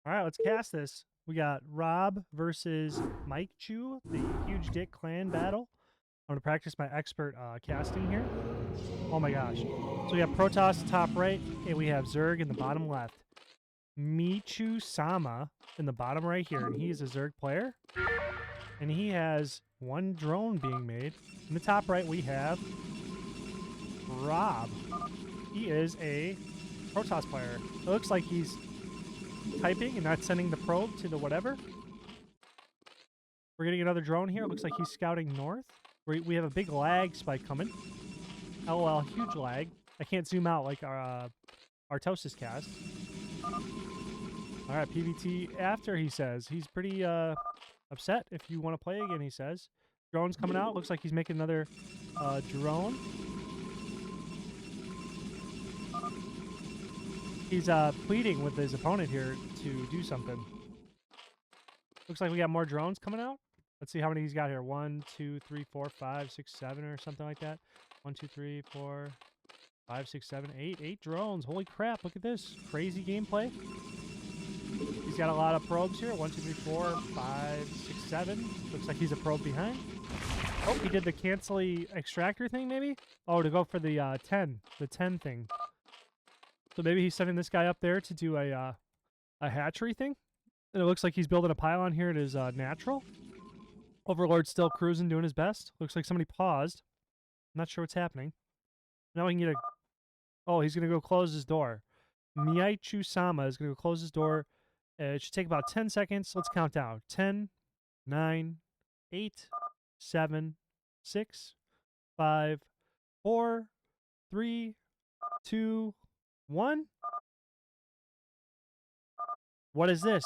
All right, let's cast this. We got Rob versus Mike Chu, the Huge Dick Clan battle. I'm going to practice my expert casting here. Oh my gosh. So we have Protoss top right, and we have Zerg in the bottom left. Michu Sama in the bottom right here, and he's a Zerg player. And he has one drone being made. In the top right, we have Rob. He is a Protoss player. It looks like he's typing and not sending the probe to the whatever. We're getting another drone here. It looks like he's scouting north. We have a big lag spike coming. LOL, huge lag. I can't zoom out like our Artosis cast. All right, PVT after, he says. He's pretty upset. If you want to play again, he says. Drone's coming out. Looks like he's making another drone. He's pleading with his opponent here to do something. Looks like we got more drones coming out. Let's see how many he's got here. 1, 2, 3, 4, 5, 6, 7, or something like that. 1, 2, 3, 4, 5, 6, 7, 8. 8 drones. Holy crap, look at this. Crazy gameplay. He's got a lot of probes here. 1, 2, 3, 4, 5, 6, 7. Looks like he's a probe behind. Oh, he did the cancel extractor thing, maybe? Oh, to go for the 10. The 10 thing. So maybe he's sending this guy up there to do a hatchery thing. And it looks like he's building a pylon here at his natural. Overlord's still cruising, doing his best. Looks like somebody paused. I'm not sure what's happening. Now we can get a... Oh, he's going to go close his door. Miaichu Sama is going to go close his door. It should take about 10 seconds. Let's count down. 10, 9, 8, 7, 6, 5, 4, 3, 2, 1. What is this?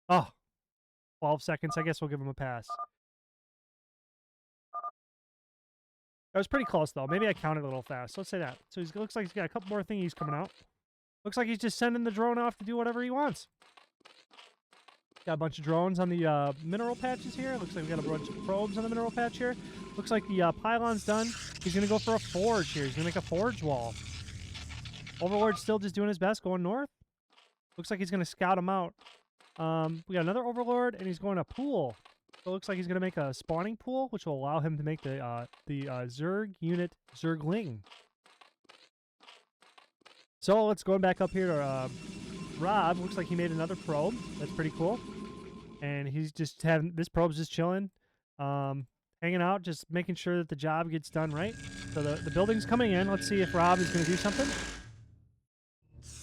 Oh, 12 seconds. I guess we'll give him a pass. That was pretty close, though. Maybe I counted a little fast. So let's say that. So he looks like he's got a couple more thingies coming out. Looks like he's just sending the drone off to do whatever he wants. Got a bunch of drones on the mineral patches here. Looks like we got a bunch of probes on the mineral patch here. Looks like the pylon's done. He's going to go for a forge here. He's going to make a forge wall. Overlord's still just doing his best, going north. Looks like he's going to scout him out. We got another Overlord, and he's going to pool. So it looks like he's going to make a spawning pool, which will allow him to make the Zerg unit Zergling. So let's go back up here to Rob. Looks like he made another probe. That's pretty cool. And he's just having, this probe's just chilling, hanging out, just making sure that the job gets done right. So the building's coming in. Let's see if Rob is going to do something.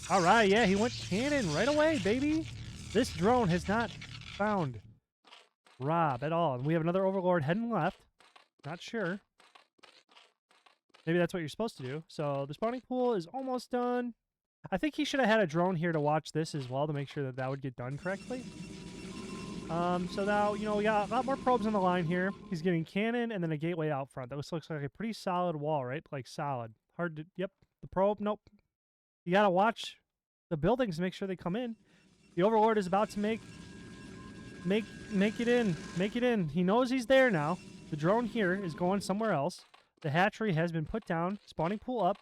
All right, yeah, he went cannon right away, baby. This drone has not found Rob at all. And we have another Overlord heading left. Not sure. Maybe that's what you're supposed to do. So the spawning pool is almost done. I think he should have had a drone here to watch this as well to make sure that that would get done correctly. So now, you know, we got a lot more probes on the line here. He's getting cannon and then a gateway out front. That looks like a pretty solid wall, right? Like solid. Hard to, yep. The probe, nope. You got to watch the buildings to make sure they come in. The Overlord is about to make it in. Make it in. He knows he's there now. The drone here is going somewhere else. The hatchery has been put down. Spawning pool up.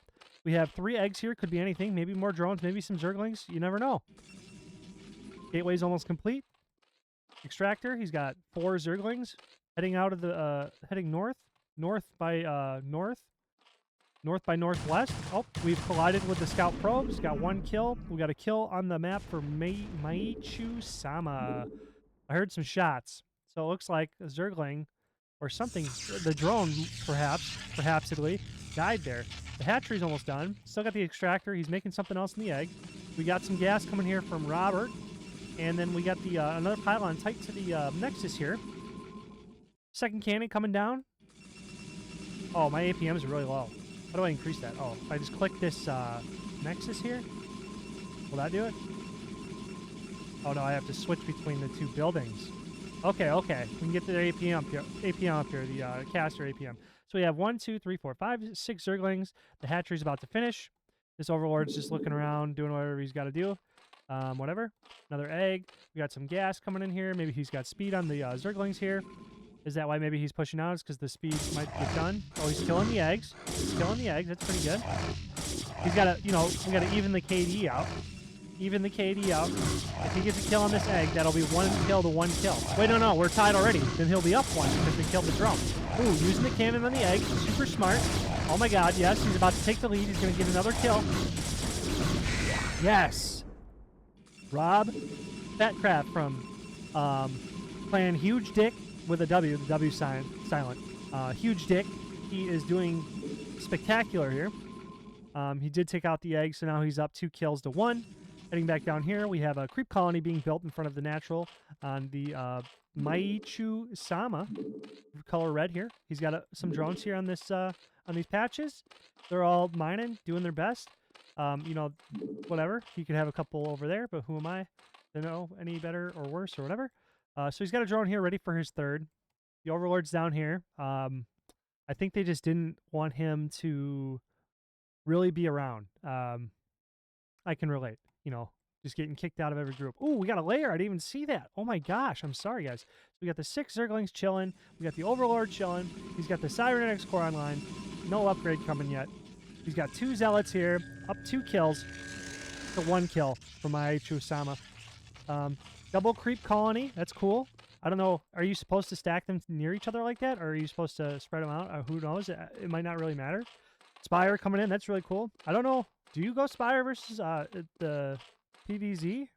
We have 3 eggs here. Could be anything. Maybe more drones. Maybe some Zerglings. You never know. Gateway's almost complete. Extractor. He's got 4 Zerglings heading out of the heading north. North by northwest. Oh, we've collided with the scout probes. Got 1 kill. We got a kill on the map for Maichu Sama. I heard some shots. So it looks like a Zergling or something. The drone, perhaps died there. The hatchery's almost done. Still got the extractor. He's making something else in the egg. We got some gas coming here from Robert. And then we got the another pylon tight to the Nexus here. Second cannon coming down. Oh, my APM is really low. How do I increase that? Oh, if I just click this Nexus here, will that do it? Oh no, I have to switch between the 2 buildings. Okay. We can get the APM up here, the caster APM. So we have 1, 2, 3, 4, 5, 6 Zerglings. The hatchery's about to finish. This Overlord's just looking around, doing whatever he's got to do. Whatever. Another egg. We got some gas coming in here. Maybe he's got speed on the Zerglings here. Is that why maybe he's pushing out? Is because the speed might get done? Oh, he's killing the eggs. He's killing the eggs. That's pretty good. He's got to, you know, we got to even the KD out. even the KD out. If he gets a kill on this egg, that'll be 1 kill to 1 kill. Wait, no, we're tied already. Then he'll be up 1 because we killed the drone. Ooh, using the cannon on the egg. Super smart. Oh my god, yes, he's about to take the lead. He's going to get another kill. Yes. Rob StarCraft from playing Huge Dick with a W, the W sign, silent. Huge Dick. He is doing spectacular here. He did take out the egg, so now he's up 2 kills to 1. Heading back down here, we have a creep colony being built in front of the natural on the Maichu Sama, color red here. He's got some drones here on this on these patches. They're all mining, doing their best. You know, whatever. He could have a couple over there, but who am I to know any better or worse or whatever? So he's got a drone here ready for his 3rd. The Overlord's down here. I think they just didn't want him to really be around. I can relate, you know, just getting kicked out of every group. Ooh, we got a layer. I didn't even see that. Oh my gosh, I'm sorry, guys. We got the 6 Zerglings chilling. We got the Overlord chilling. He's got the Cybernetics core online. No upgrade coming yet. He's got 2 Zealots here. Up 2 kills to 1 kill for my Chusama. Double creep colony. That's cool. I don't know. Are you supposed to stack them near each other like that? Or are you supposed to spread them out? Who knows? It might not really matter. Spire coming in. That's really cool. I don't know. Do you go Spire versus the PVZ?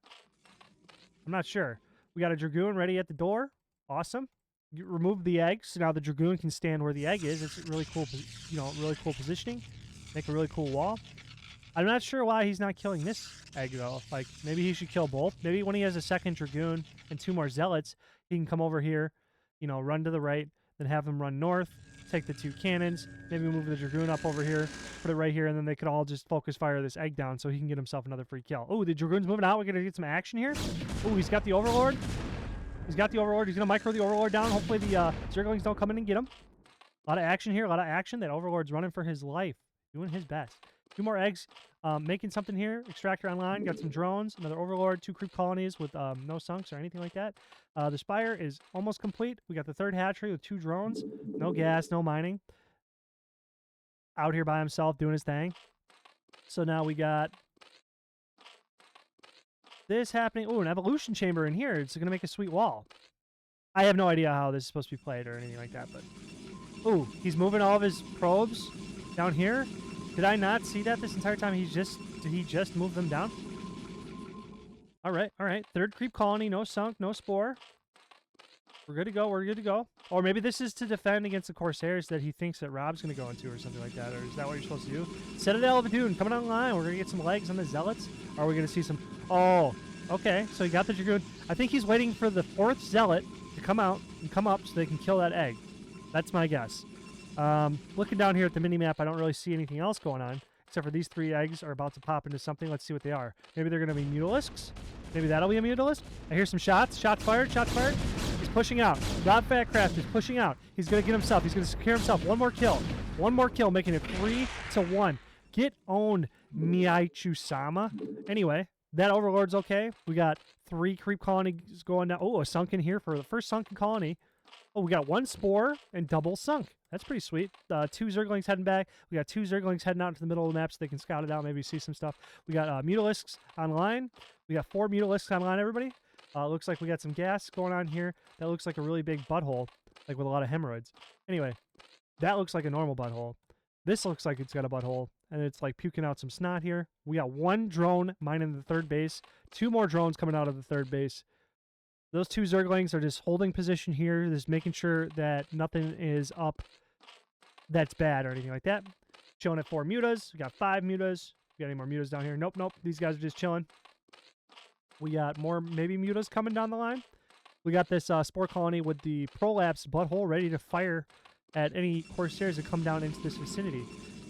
I'm not sure. We got a Dragoon ready at the door. Awesome. You remove the egg, so now the Dragoon can stand where the egg is. It's really cool, you know, really cool positioning. Make a really cool wall. I'm not sure why he's not killing this egg, though. Like, maybe he should kill both. Maybe when he has a 2nd Dragoon and 2 more Zealots, he can come over here, you know, run to the right, then have him run north, take the 2 cannons, maybe move the Dragoon up over here, put it right here, and then they could all just focus fire this egg down so he can get himself another free kill. Oh, the Dragoon's moving out. We're going to get some action here. Oh, he's got the Overlord. He's got the Overlord. He's going to micro the Overlord down. Hopefully the Zerglings don't come in and get him. A lot of action here. A lot of action. That Overlord's running for his life. Doing his best. 2 more eggs. Making something here. Extractor online. Got some drones. Another Overlord. 2 creep colonies with no sunks or anything like that. The Spire is almost complete. We got the 3rd hatchery with 2 drones. No gas. No mining. Out here by himself doing his thing. So now we got this happening. Oh, an evolution chamber in here. It's going to make a sweet wall. I have no idea how this is supposed to be played or anything like that, but... Oh, he's moving all of his probes down here. Did I not see that this entire time? Did he just move them down? All right. 3rd creep colony. No sunk, no spore. We're good to go. We're good to go. Or maybe this is to defend against the Corsairs that he thinks that Rob's going to go into or something like that. Or is that what you're supposed to do? Citadel of Dune coming online. We're going to get some legs on the Zealots. Or are we going to see some... Oh, okay. So he got the Dragoon. I think he's waiting for the 4th Zealot to come out and come up so they can kill that egg. That's my guess. Looking down here at the mini-map, I don't really see anything else going on. Except for these 3 eggs are about to pop into something. Let's see what they are. Maybe they're going to be Mutalisks. Maybe that'll be a Mutalisk. I hear some shots. Shots fired. Shots fired. He's pushing out. Rob StarCraft is pushing out. He's going to get himself. He's going to secure himself. 1 more kill. 1 more kill, making it 3 to 1. Get owned, Maichu-sama. Anyway, that Overlord's okay. We got 3 creep colonies going down. Oh, a sunken here for the first sunken colony. Oh, we got 1 spore and double sunk. That's pretty sweet. 2 Zerglings heading back. We got 2 Zerglings heading out to the middle of the map so they can scout it out, maybe see some stuff. We got Mutalisks online. We got 4 Mutalisks online, everybody. Looks like we got some gas going on here. That looks like a really big butthole, like with a lot of hemorrhoids. Anyway, that looks like a normal butthole. This looks like it's got a butthole, and it's like puking out some snot here. We got 1 drone mining the 3rd base. 2 more drones coming out of the 3rd base. Those 2 Zerglings are just holding position here, just making sure that nothing is up that's bad or anything like that. Chilling at 4 mutas. We got 5 mutas. We got any more mutas down here? Nope. These guys are just chilling. We got more maybe mutas coming down the line. We got this spore colony with the prolapse butthole ready to fire at any Corsairs that come down into this vicinity.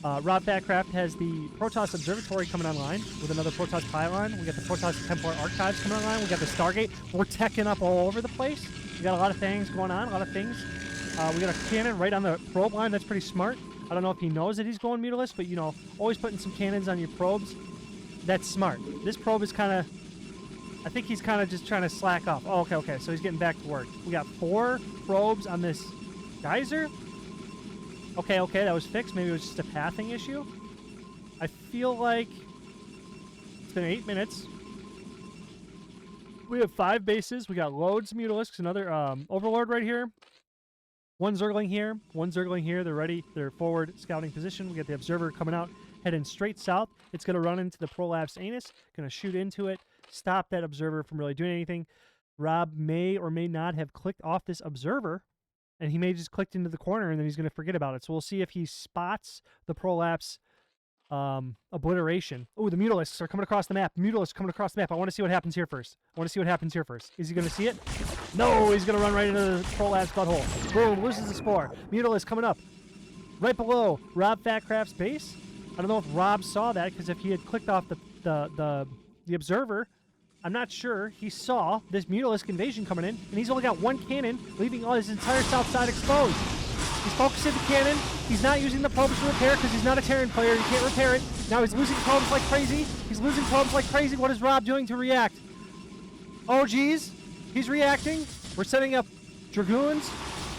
Rob StarCraft has the Protoss Observatory coming online with another Protoss pylon. We got the Protoss Templar Archives coming online. We got the Stargate. We're teching up all over the place. We got a lot of things going on, a lot of things. We got a cannon right on the probe line. That's pretty smart. I don't know if he knows that he's going Mutalist, but, you know, always putting some cannons on your probes. That's smart. This probe is kind of... I think he's kind of just trying to slack off. Oh, okay. So he's getting back to work. We got 4 probes on this geyser. Okay, that was fixed. Maybe it was just a pathing issue. I feel like it's been 8 minutes. We have 5 bases. We got loads of Mutalisks, another Overlord right here. 1 Zergling here, 1 Zergling here. They're ready. They're forward scouting position. We got the Observer coming out, heading straight south. It's going to run into the Prolapse Anus, going to shoot into it, stop that Observer from really doing anything. Rob may or may not have clicked off this Observer, and he may just clicked into the corner, and then he's going to forget about it. So we'll see if he spots the Prolapse obliteration. Oh, the Mutalisks are coming across the map. Mutalisks coming across the map. I want to see what happens here first. Is he going to see it? No, he's going to run right into the Prolapse butthole. Boom, loses the Spore. Mutalisk coming up. Right below Rob Fatcraft's base. I don't know if Rob saw that, because if he had clicked off the Observer, I'm not sure he saw this Mutalisk invasion coming in, and he's only got 1 cannon, leaving all his entire south side exposed. He's focusing the cannon. He's not using the probes to repair because he's not a Terran player. He can't repair it. Now he's losing probes like crazy. What is Rob doing to react? Oh, geez. He's reacting. We're setting up Dragoons.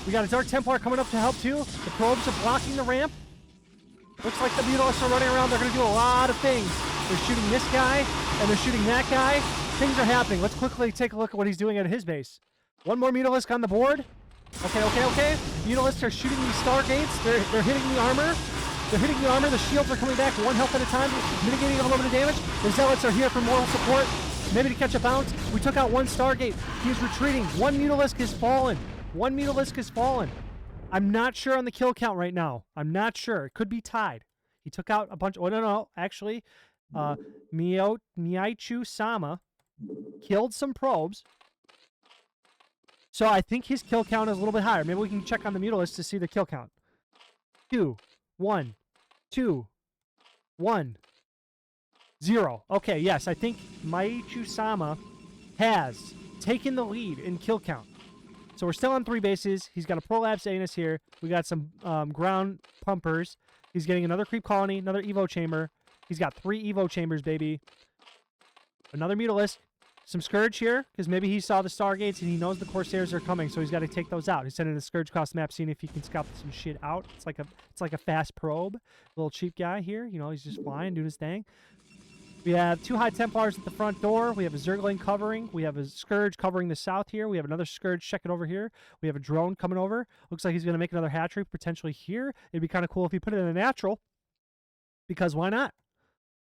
We got a Dark Templar coming up to help, too. The probes are blocking the ramp. Looks like the Mutalisks are running around. They're going to do a lot of things. They're shooting this guy, and they're shooting that guy. Things are happening. Let's quickly take a look at what he's doing at his base. 1 more Mutalisk on the board. Okay. Mutalisks are shooting these Stargates. They're hitting the armor. The shields are coming back 1 health at a time, mitigating a little bit of damage. The Zealots are here for moral support, maybe to catch a bounce. We took out 1 Stargate. He's retreating. 1 Mutalisk has fallen. I'm not sure on the kill count right now. I'm not sure. It could be tied. He took out a bunch. Oh, no. Actually, Miaichu Sama killed some probes. So I think his kill count is a little bit higher. Maybe we can check on the Mutalisk to see the kill count. 2, 1, 2, 1, 0. Okay, yes, I think Miaichu Sama has taken the lead in kill count. So we're still on 3 bases. He's got a Prolapse Anus here. We got some ground pumpers. He's getting another Creep Colony, another Evo Chamber. He's got 3 Evo Chambers, baby. Another Mutalisk. Some Scourge here, because maybe he saw the Stargates and he knows the Corsairs are coming, so he's got to take those out. He's sending a Scourge across the map, seeing if he can scout some shit out. It's like a fast probe. Little cheap guy here. You know, he's just flying, doing his thing. We have 2 High Templars at the front door. We have a Zergling covering. We have a Scourge covering the south here. We have another Scourge checking over here. We have a drone coming over. Looks like he's going to make another hatchery potentially here. It'd be kind of cool if he put it in a natural, because why not?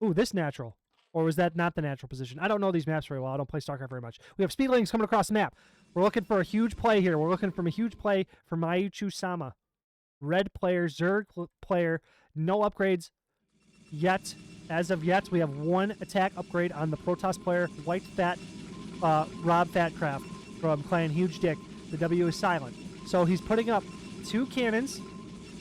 Ooh, this natural. Or was that not the natural position? I don't know these maps very well. I don't play StarCraft very much. We have Speedlings coming across the map. We're looking for a huge play here. We're looking for a huge play for Miaichu Sama. Red player, Zerg player, no upgrades yet. As of yet, we have 1 attack upgrade on the Protoss player, White Fat, Rob Fatcraft from Clan Huge Dick. The W is silent. So he's putting up 2 cannons.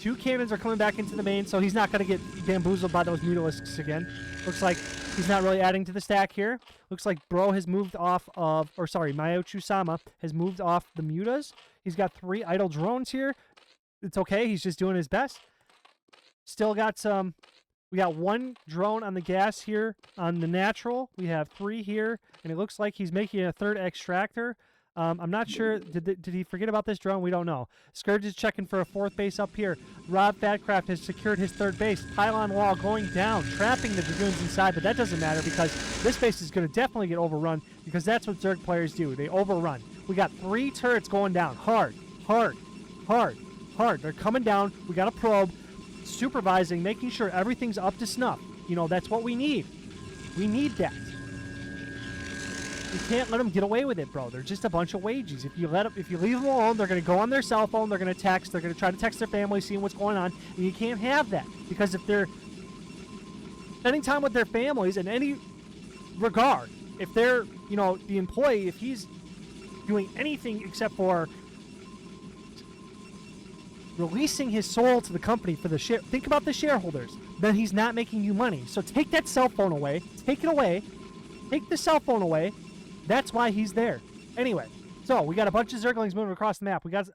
2 cannons are coming back into the main, so he's not going to get bamboozled by those Mutalisks again. Looks like he's not really adding to the stack here. Looks like Bro has moved off of, Miaichu Sama has moved off the Mutas. He's got 3 idle drones here. It's okay. He's just doing his best. Still got some. We got 1 drone on the gas here on the natural. We have 3 here, and it looks like he's making a 3rd extractor. I'm not sure. Did he forget about this drone? We don't know. Scourge is checking for a 4th base up here. Rob Fatcraft has secured his 3rd base. Pylon wall going down, trapping the Dragoons inside, but that doesn't matter because this base is going to definitely get overrun because that's what Zerg players do. They overrun. We got 3 turrets going down. Hard. They're coming down. We got a probe. Supervising, making sure everything's up to snuff. You know, that's what we need. We need that. You can't let them get away with it, bro. They're just a bunch of wages. If you leave them alone, they're going to go on their cell phone. They're going to text. They're going to try to text their family, seeing what's going on. And you can't have that because if they're spending time with their families in any regard, if they're, the employee, if he's doing anything except for releasing his soul to the company for the share, think about the shareholders, then he's not making you money. So take that cell phone away. Take it away. Take the cell phone away. That's why he's there. Anyway, so we got a bunch of Zerglings moving across the map. We got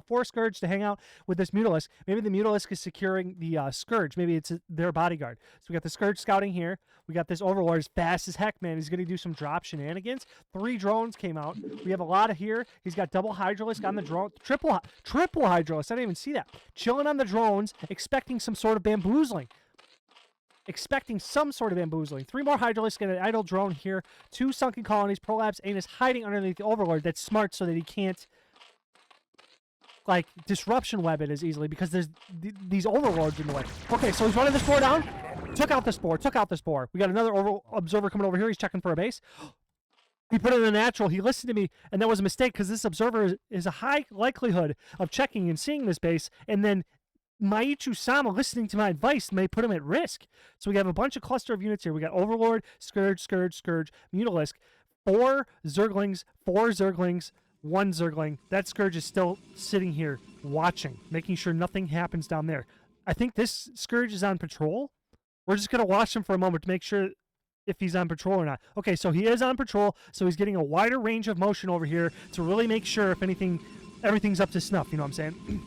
4 Scourge to hang out with this Mutalisk. Maybe the Mutalisk is securing the Scourge. Maybe it's their bodyguard. So we got the Scourge scouting here. We got this Overlord as fast as heck, man. He's going to do some drop shenanigans. 3 drones came out. We have a lot of here. He's got double Hydralisk on the drone. Triple Hydralisk. I didn't even see that. Chilling on the drones, expecting some sort of bamboozling. expecting some sort of bamboozling. 3 more Hydralisk and an idle drone here. 2 sunken colonies. Prolapse Anus hiding underneath the Overlord. That's smart so that he can't, like, disruption web it as easily because there's these Overlords in the way. Okay, so he's running the spore down. Took out the spore. Took out the spore. We got another observer coming over here. He's checking for a base. He put it in the natural. He listened to me, and that was a mistake because this observer is a high likelihood of checking and seeing this base, and then Maichu-sama listening to my advice may put him at risk. So we have a bunch of cluster of units here. We got Overlord, Scourge, Mutalisk, 4 Zerglings, 1 Zergling. That Scourge is still sitting here watching, making sure nothing happens down there. I think this Scourge is on patrol. We're just going to watch him for a moment to make sure if he's on patrol or not. Okay, so he is on patrol, so he's getting a wider range of motion over here to really make sure if anything, everything's up to snuff, you know what I'm saying?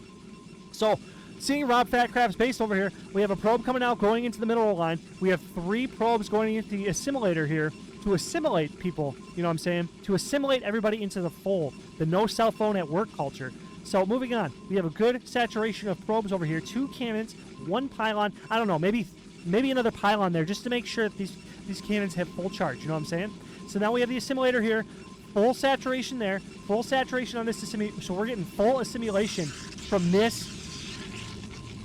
So, seeing Rob Fatcraft's base over here, we have a probe coming out going into the middle of the line. We have 3 probes going into the assimilator here to assimilate people, you know what I'm saying? To assimilate everybody into the fold, the no cell phone at work culture. So, moving on, we have a good saturation of probes over here, 2 cannons, 1 pylon, I don't know, maybe another pylon there just to make sure that these cannons have full charge, you know what I'm saying? So now we have the assimilator here, full saturation there, full saturation on this assimilation. So we're getting full assimilation from this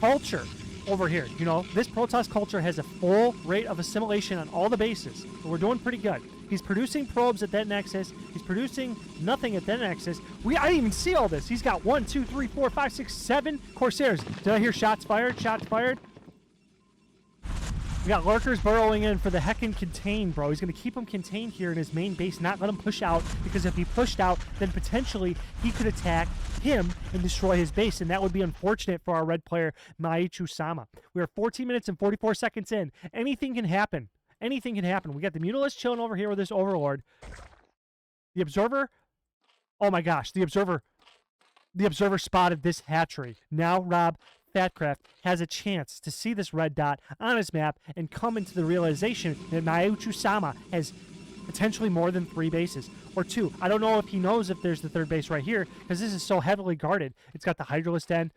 culture over here. You know, this Protoss culture has a full rate of assimilation on all the bases. So we're doing pretty good. He's producing probes at that nexus. He's producing nothing at that nexus. I didn't even see all this. He's got 1, 2, 3, 4, 5, 6, 7 Corsairs. Did I hear shots fired? Shots fired? We got lurkers burrowing in for the heckin' contain, bro. He's going to keep him contained here in his main base, not let him push out, because if he pushed out, then potentially he could attack him and destroy his base, and that would be unfortunate for our red player, Maichu-sama. We are 14 minutes and 44 seconds in. Anything can happen. Anything can happen. We got the Mutalisk chilling over here with this Overlord. The Observer, oh my gosh, the Observer spotted this hatchery. Now, Rob Fatcraft has a chance to see this red dot on his map and come into the realization that Maichu-sama has potentially more than 3 bases. Or 2. I don't know if he knows if there's the 3rd base right here, because this is so heavily guarded. It's got the Hydralisk den.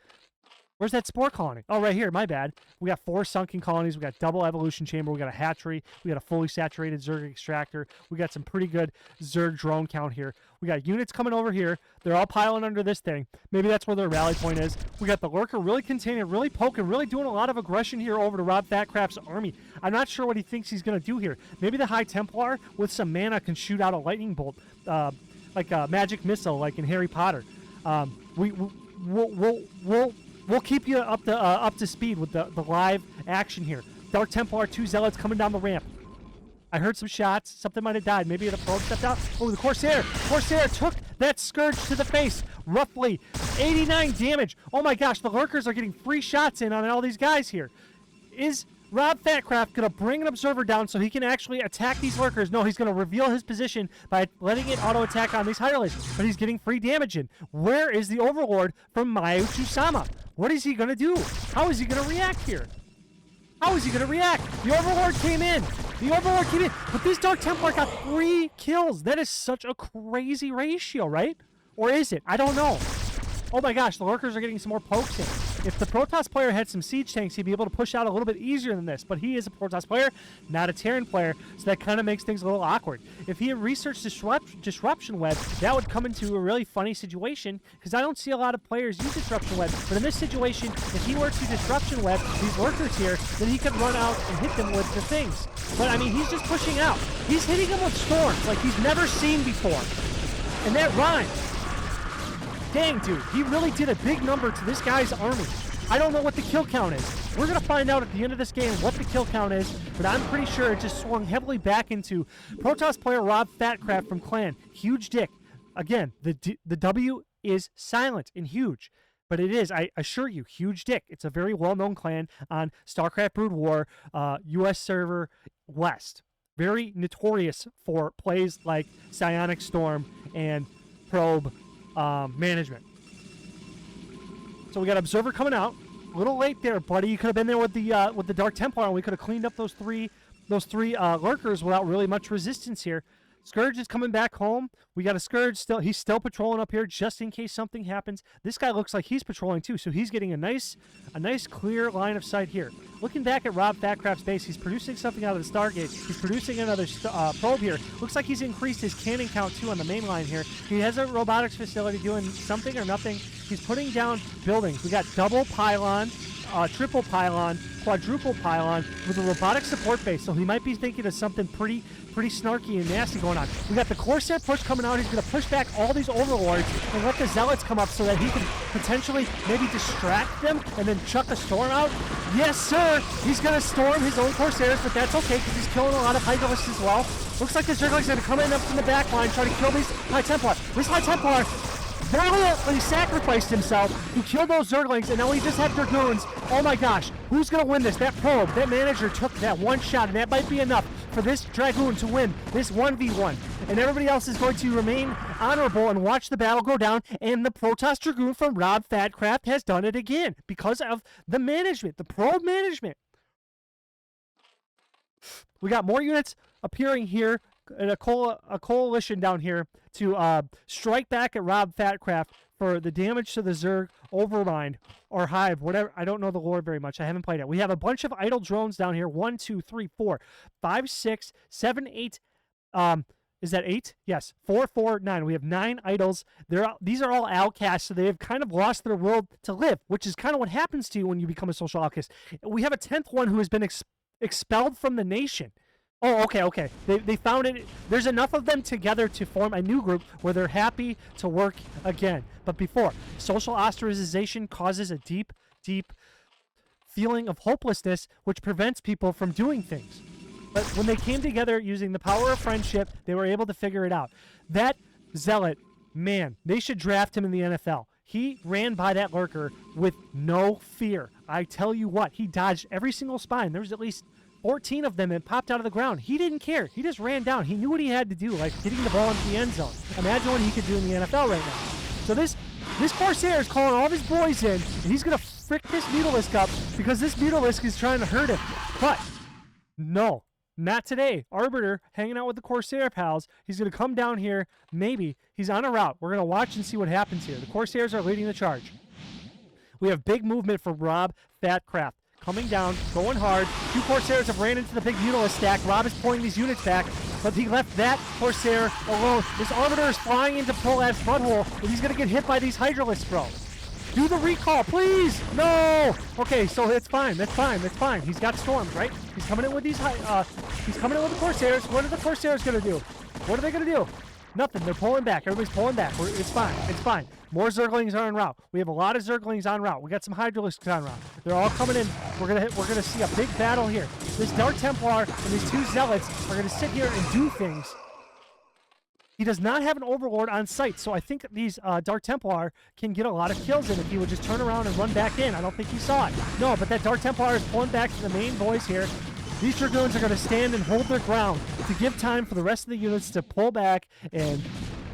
Where's that spore colony? Oh, right here. My bad. We got 4 sunken colonies. We got double evolution chamber. We got a hatchery. We got a fully saturated Zerg extractor. We got some pretty good Zerg drone count here. We got units coming over here. They're all piling under this thing. Maybe that's where their rally point is. We got the lurker really containing, really poking, really doing a lot of aggression here over to Rob Fatcraft's army. I'm not sure what he thinks he's going to do here. Maybe the High Templar with some mana can shoot out a lightning bolt, like a magic missile, like in Harry Potter. We'll keep you up to speed with the live action here. Dark Templar, 2 Zealots coming down the ramp. I heard some shots. Something might have died. Maybe the probe stepped out. Oh, the Corsair. Corsair took that Scourge to the face. Roughly 89 damage. Oh my gosh, the lurkers are getting free shots in on all these guys here. Is Rob Fatcraft going to bring an observer down so he can actually attack these lurkers? No, he's going to reveal his position by letting it auto-attack on these Hydralisks, but he's getting free damage in. Where is the Overlord from Maichu-sama? What is he going to do? How is he going to react here? How is he going to react? The Overlord came in. But this Dark Templar got 3 kills. That is such a crazy ratio, right? Or is it? I don't know. Oh my gosh, the lurkers are getting some more pokes in. If the Protoss player had some siege tanks, he'd be able to push out a little bit easier than this. But he is a Protoss player, not a Terran player, so that kind of makes things a little awkward. If he had researched Disruption Web, that would come into a really funny situation, because I don't see a lot of players use Disruption Web. But in this situation, if he were to Disruption Web these lurkers here, then he could run out and hit them with the things. But I mean, he's just pushing out. He's hitting them with storms like he's never seen before. And that rhymes. Dang, dude, he really did a big number to this guy's army. I don't know what the kill count is. We're going to find out at the end of this game what the kill count is, but I'm pretty sure it just swung heavily back into Protoss player Rob Fatcraft from Clan. Huge dick. Again, the W is silent and huge, but it is, I assure you, huge dick. It's a very well-known clan on StarCraft Brood War, US server West. Very notorious for plays like Psionic Storm and Probe management. So we got Observer coming out. A little late there, buddy. You could have been there with the Dark Templar, and we could have cleaned up those three lurkers without really much resistance here. Scourge is coming back home. We got a Scourge still. He's still patrolling up here just in case something happens. This guy looks like he's patrolling too, so he's getting a nice clear line of sight here. Looking back at Rob Fatcraft's base, he's producing something out of the Stargate. He's producing another probe here. Looks like he's increased his cannon count too on the main line here. He has a robotics facility doing something or nothing. He's putting down buildings. We got double pylon, triple pylon, quadruple pylon with a robotic support base, so he might be thinking of something pretty snarky and nasty going on. We got the Corsair push coming out. He's going to push back all these overlords and let the Zealots come up so that he can potentially maybe distract them and then chuck a storm out. Yes, sir! He's going to storm his own Corsairs, but that's okay because he's killing a lot of Hydralisks as well. Looks like the Zergling's going to come in up from the back line, try to kill these High Templar. This High Templar valiantly sacrificed himself. He killed those Zerglings, and now he just had Dragoons. Oh my gosh, who's going to win this? That probe, that manager took that one shot, and that might be enough for this Dragoon to win this 1v1. And everybody else is going to remain honorable and watch the battle go down, and the Protoss Dragoon from Rob Fatcraft has done it again because of the management, the probe management. We got more units appearing here, and a coalition down here to strike back at Rob Fatcraft for the damage to the Zerg, Overmind, or Hive, whatever. I don't know the lore very much. I haven't played it. We have a bunch of idle drones down here. 1, 2, 3, 4, 5, 6, 7, 8. Is that 8? Yes. 4, 4, 9. We have 9 idols. These are all outcasts, so they have kind of lost their world to live, which is kind of what happens to you when you become a social outcast. We have a 10th one who has been expelled from the nation. Oh, okay. They found it. There's enough of them together to form a new group where they're happy to work again. But before, social ostracization causes a deep feeling of hopelessness, which prevents people from doing things. But when they came together using the power of friendship, they were able to figure it out. That Zealot, man, they should draft him in the NFL. He ran by that lurker with no fear. I tell you what, he dodged every single spine. There was at least 14 of them that popped out of the ground. He didn't care. He just ran down. He knew what he had to do, like getting the ball into the end zone. Imagine what he could do in the NFL right now. So this Corsair is calling all of his boys in, and he's going to frick this Mutalisk up because this Mutalisk is trying to hurt him. But no, not today. Arbiter hanging out with the Corsair pals. He's going to come down here. Maybe. He's on a route. We're going to watch and see what happens here. The Corsairs are leading the charge. We have big movement from Rob Fatcraft. Coming down, going hard. 2 Corsairs have ran into the big Mutalisk stack. Rob is pulling these units back, but he left that Corsair alone. This Arbiter is flying into Polad's front hole, and he's going to get hit by these Hydralisks, bro. Do the recall, please! No! Okay, so it's fine. That's fine. He's got storms, right? He's coming in with these he's coming in with the Corsairs. What are the Corsairs going to do? What are they going to do? Nothing. They're pulling back. Everybody's pulling back. It's fine. More Zerglings are en route. We have a lot of Zerglings en route. We got some Hydralisks en route. They're all coming in. We're gonna see a big battle here. This Dark Templar and these 2 Zealots are gonna sit here and do things. He does not have an Overlord on site, so I think these Dark Templar can get a lot of kills in if he would just turn around and run back in. I don't think he saw it. No, but that Dark Templar is pulling back to the main boys here. These Dragoons are going to stand and hold their ground to give time for the rest of the units to pull back and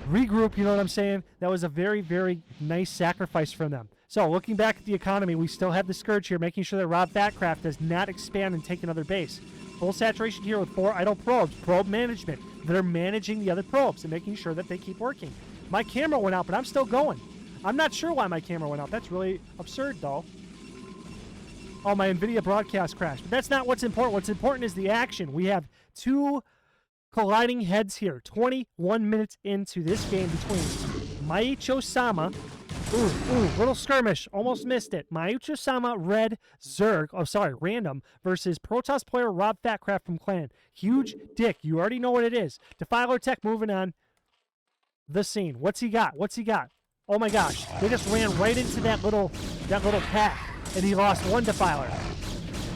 regroup, you know what I'm saying? That was a very, very nice sacrifice from them. So, looking back at the economy, we still have the Scourge here, making sure that Rob Fatcraft does not expand and take another base. Full saturation here with 4 idle probes. Probe management. They're managing the other probes and making sure that they keep working. My camera went out, but I'm still going. I'm not sure why my camera went out. That's really absurd, though. Oh, my NVIDIA broadcast crashed. But that's not what's important. What's important is the action. We have 2 colliding heads here. 21 minutes into this game between Maicho-sama. Little skirmish. Almost missed it. Maicho-sama, red, Zerg. Oh, sorry, random. Versus Protoss player Rob Fatcraft from Clan. Huge dick. You already know what it is. Defiler Tech moving on the scene. What's he got? Oh, my gosh. They just ran right into that little pack. And he lost 1 Defiler.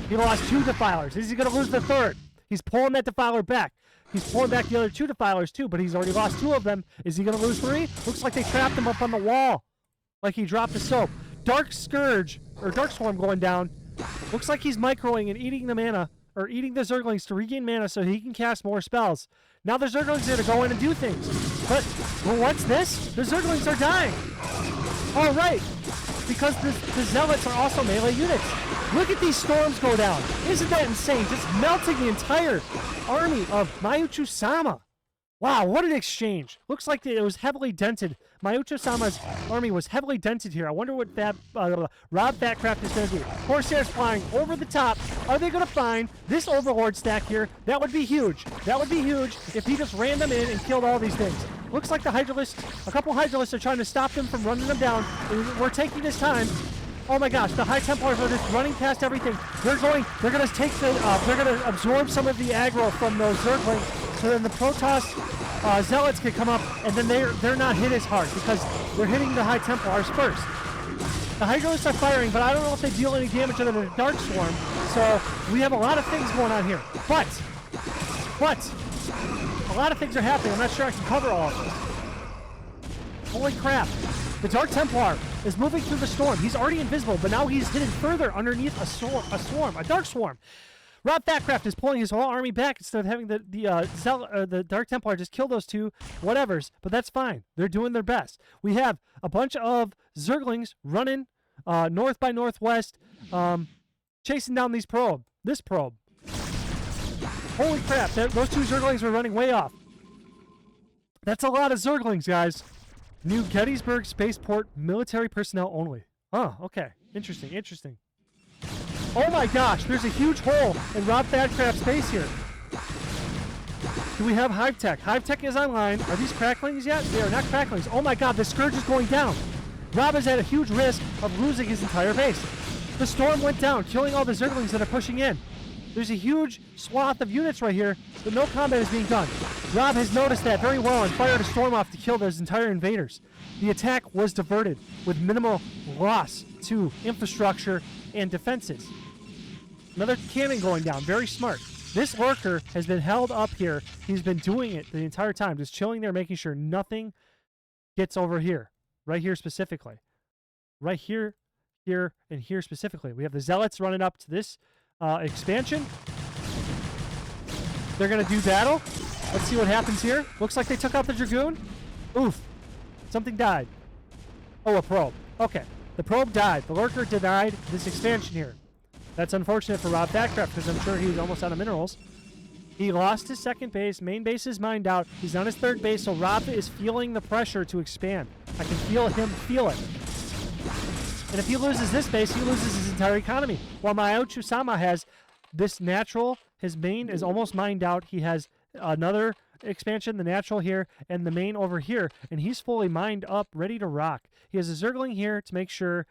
He lost 2 Defilers. Is he going to lose the 3rd? He's pulling that Defiler back. He's pulling back the other 2 Defilers too, but he's already lost 2 of them. Is he going to lose 3? Looks like they trapped him up on the wall. Like he dropped the soap. Dark Scourge, or Dark Swarm going down. Looks like he's microing and eating the mana, or eating the Zerglings to regain mana so he can cast more spells. Now the Zerglings are going to go in and do things. But, well, what's this? The Zerglings are dying. All right. Because the Zealots are also melee units. Look at these storms go down. Isn't that insane? Just melting the entire army of Maicho-sama. Wow, what an exchange. Looks like it was heavily dented. My Ucho-sama's army was heavily dented here. I wonder what Rob Fatcraft is going to do. Corsairs flying over the top. Are they going to find this Overlord stack here? That would be huge. That would be huge if he just ran them in and killed all these things. Looks like the Hydralisks, a couple Hydralisks are trying to stop them from running them down. We're taking this time. Oh my gosh, the High Templars are just running past everything. They're going to take the, they're going to absorb some of the aggro from those Zerglings, so then the Protoss Zealots can come up, and then they're not hit as hard because they're hitting the High Templars first. The Hydralisks are firing, but I don't know if they deal any damage other than a Dark Swarm, so we have a lot of things going on here. But, a lot of things are happening. I'm not sure I can cover all of this. Holy crap. The Dark Templar is moving through the storm. He's already invisible, but now he's hidden further underneath a Dark Swarm. Rob Fatcraft is pulling his whole army back instead of having the Dark Templar just kill those two whatevers, but that's fine. They're doing their best. We have a bunch of Zerglings running north by northwest, chasing down this probe. Holy crap, those two Zerglings were running way off. That's a lot of Zerglings, guys. New Gettysburg Spaceport military personnel only. Oh, okay. Interesting. Oh my gosh, there's a huge hole in Rob Fatcraft's base here. Do we have Hive Tech? Hive Tech is online. Are these cracklings yet? They are not cracklings. Oh my god, the Scourge is going down. Rob is at a huge risk of losing his entire base. The storm went down, killing all the Zerglings that are pushing in. There's a huge swath of units right here, but no combat is being done. Rob has noticed that very well and fired a storm off to kill those entire invaders. The attack was diverted with minimal loss to infrastructure and defenses. Another cannon going down, very smart. This lurker has been held up here. He's been doing it the entire time, just chilling there, making sure nothing gets over here. Right here specifically. Right here, here, and here specifically. We have the Zealots running up to this expansion. They're going to do battle. Let's see what happens here. Looks like they took out the Dragoon. Oof. Something died. Oh, a probe. Okay. The probe died. The lurker denied this expansion here. That's unfortunate for Rob Fatcraft because I'm sure he's almost out of minerals. He lost his second base. Main base is mined out. He's on his third base, so Rob is feeling the pressure to expand. I can feel him feel it. And if he loses this base, he loses his entire economy. While my Ucho-sama has this natural, his main is almost mined out. He has another expansion, the natural here, and the main over here, and he's fully mined up, ready to rock. He has a Zergling here to make sure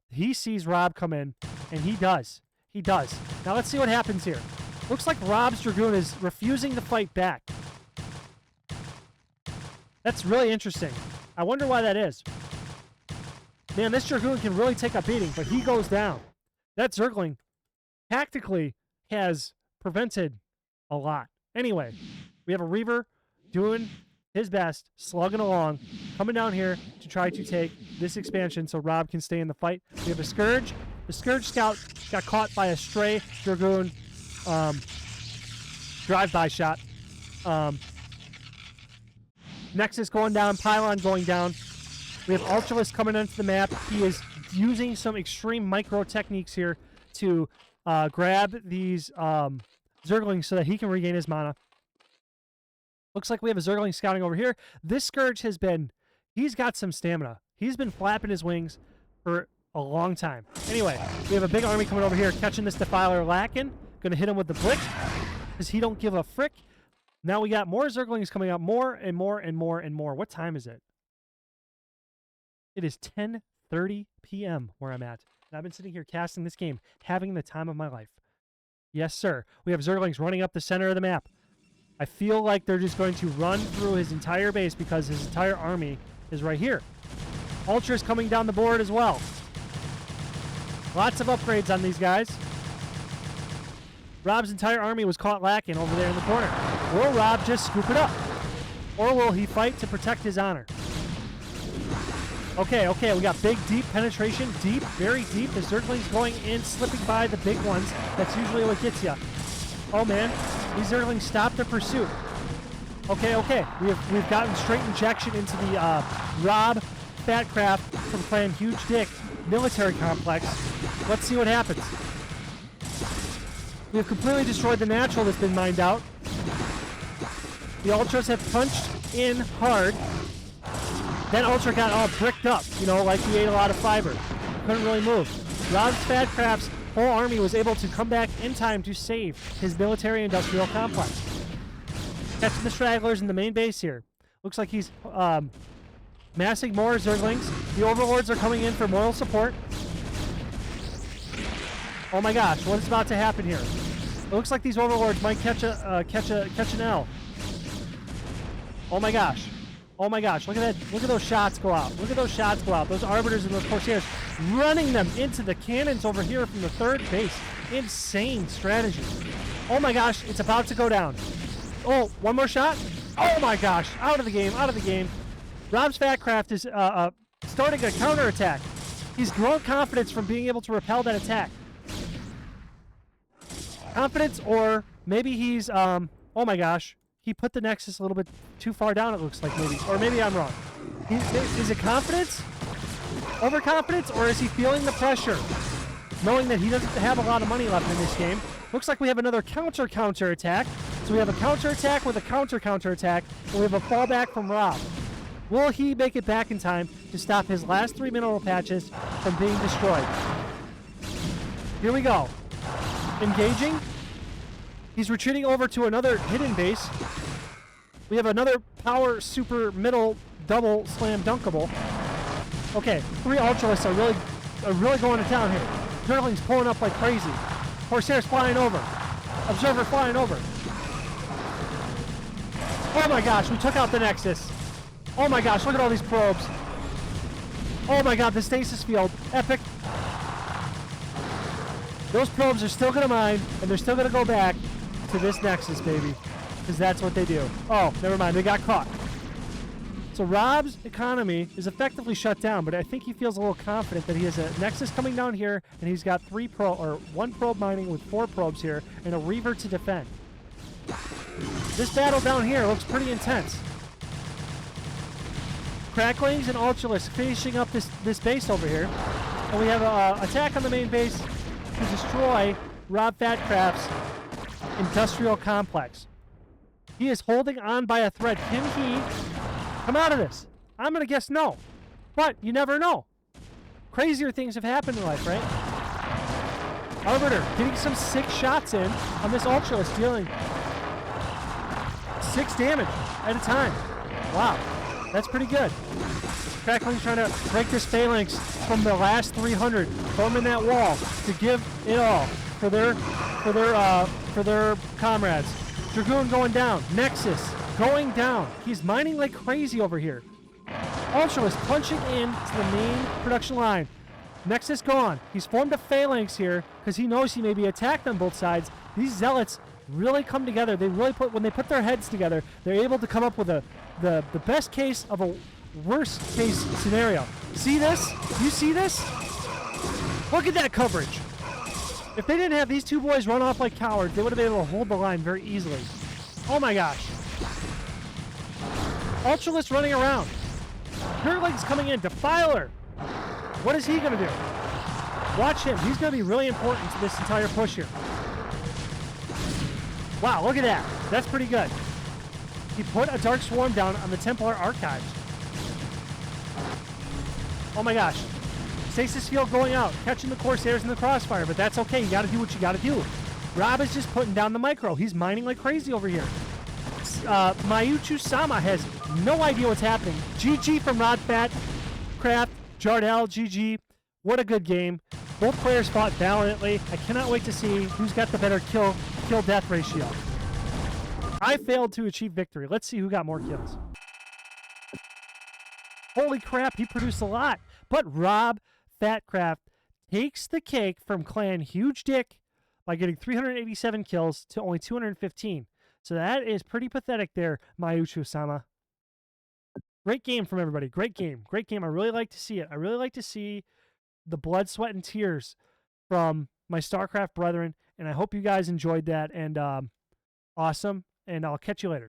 he sees Rob come in, and he does. He does. Now let's see what happens here. Looks like Rob's Dragoon is refusing to fight back. That's really interesting. I wonder why that is. Man, this Dragoon can really take a beating, but he goes down. That Zergling tactically has prevented a lot. Anyway, we have a Reaver doing his best, slugging along, coming down here to try to take this expansion so Rob can stay in the fight. We have a Scourge. The Scourge Scout got caught by a stray Dragoon drive-by shot. Nexus going down, Pylon going down. We have Ultralisk coming onto the map. He is using some extreme micro techniques here to grab these Zerglings so that he can regain his mana. Looks like we have a Zergling scouting over here. This Scourge he's got some stamina. He's been flapping his wings for a long time. Anyway, we have a big army coming over here, catching this Defiler lacking. Gonna hit him with the Blick, because he don't give a frick. Now we got more Zerglings coming up, more and more and more and more. What time is it? It is 10:30 p.m. where I'm at. And I've been sitting here casting this game, having the time of my life. Yes, sir. We have Zerglings running up the center of the map. I feel like they're just going to run through his entire base because his entire army is right here. Ultra's coming down the board as well. Lots of upgrades on these guys. Rob's entire army was caught lacking over there in the corner. Will Rob just scoop it up? Or will he fight to protect his honor? Okay, we got big, deep penetration. Deep, very deep. The Zerglings going in, slipping by the big ones. That's usually what gets you. Oh, man. These Zerglings stopped their pursuit. Okay. We've gotten straight injection into the Rob Fatcraft from Clan Huge Dick military complex. Let's see what happens. We have completely destroyed the natural that's been mined out. The Ultras have punched in hard. Then Ultra got all bricked up, you know, like he ate a lot of fiber. Couldn't really move. Rob's Fatcraft's whole army was able to come back in time to save his military-industrial complex. Catching the stragglers in the main base here. Looks like he's massing more Zerglings. The Overlords are coming in for moral support. Oh my gosh, what is about to happen here? It looks like these Overlords might catch an L. Oh my gosh. Oh my gosh, look at that. Look at those shots go out. Look at those shots go out. Those Arbiters and those Corsairs running them into the cannons over here from the third base. Insane strategy. Oh my gosh, it's about to go down. Oh, one more shot. Oh my gosh, out of the game, out of the game. Rob's Fatcraft is starting a counterattack. He's grown confidence from being able to repel that attack. Confidence, or maybe he's, oh my gosh. He put the Nexus a little bit too far down, it looks like, maybe. Or maybe I'm wrong. Is it confidence? Overconfidence? Or is he feeling the pressure? Knowing that he doesn't have a lot of money left in this game. Looks like we have another counter attack. So we have a counter attack with a counter attack. And we have a fallback from Rob. Will he make it back in time to stop his last 3 mineral patches from being destroyed? Here we go. Engaging. He's retreating over to another hidden base. We have another power super middle double slam dunkable. Okay, 3 Ultralists are really going to town here. Zerglings pulling up like crazy. Corsairs flying over. Observer flying over. Oh my gosh, we took out the Nexus. Oh my gosh, look at all these probes. Oh my god, the stasis field. Epic. Those probes are still going to mine, and they're still going to go back to this Nexus, baby. Because that's what they do. Oh, never mind. They got caught. So Rob's economy is effectively shut down, but I think he feels a little confident that he has a Nexus coming down here, and he's got 1 probe mining with 4 probes here, and a Reaver to defend. This battle down here looks pretty intense. Cracklings and Ultralists finishing up this base over here. And we have an attack on the main base to destroy Rob Fatcraft's industrial complex. He is holding on by a thread. Can he come out of this? I'm going to guess no. But you never know. Crazier things have happened in life, right? Arbiter getting some 6 shots in on this Ultralist, dealing 6 damage at a time. Wow, that's pretty good. Crackling's trying to break this phalanx from the last 300, forming that wall to give it all for their comrades. Dragoon going down. Nexus going down. He's mining like crazy over here. Ultralist punching into the main production line. Nexus gone. He's formed a phalanx here because he knows he may be attacked on both sides. These zealots really come together. They really when they put their heads together, they're able to come up with the best case of a worst case scenario. See this? You see this? Look at that coverage. If they didn't have these 2 boys run off like cowards, they would have been able to hold the line very easily. Oh my gosh. Ultralist running around. Nerdling's coming in. Defiler. What is he going to do? Watch him. He's going to be really important to this entire push here. Wow, look at that. That's pretty good. He put a Dark Swarm down on the Templar Archives. Oh my gosh. Stasis field going out, catching the Corsairs in the crossfire, but that's okay. You gotta do what you gotta do. Rob is just putting down the micro. He's mining like crazy over here. Mayuchu-sama has no idea what's happening. GG from Rob Fatcraft, Jardel, GG. What a good game. Both players fought valiantly. I cannot wait to see who's got the better kill-death ratio. I failed to achieve victory. Let's see who got more kills. Holy crap, he produced a lot. But Rob Fatcraft takes the cake from Clan Huge Dick by getting 387 kills to only 215. So that is pretty pathetic there, Mayuchu-sama. Great game from everybody. Great game. Great game. I really like to see it. I really like to see the blood, sweat, and tears from my StarCraft brethren. And I hope you guys enjoyed that. And awesome. And I'll catch you later.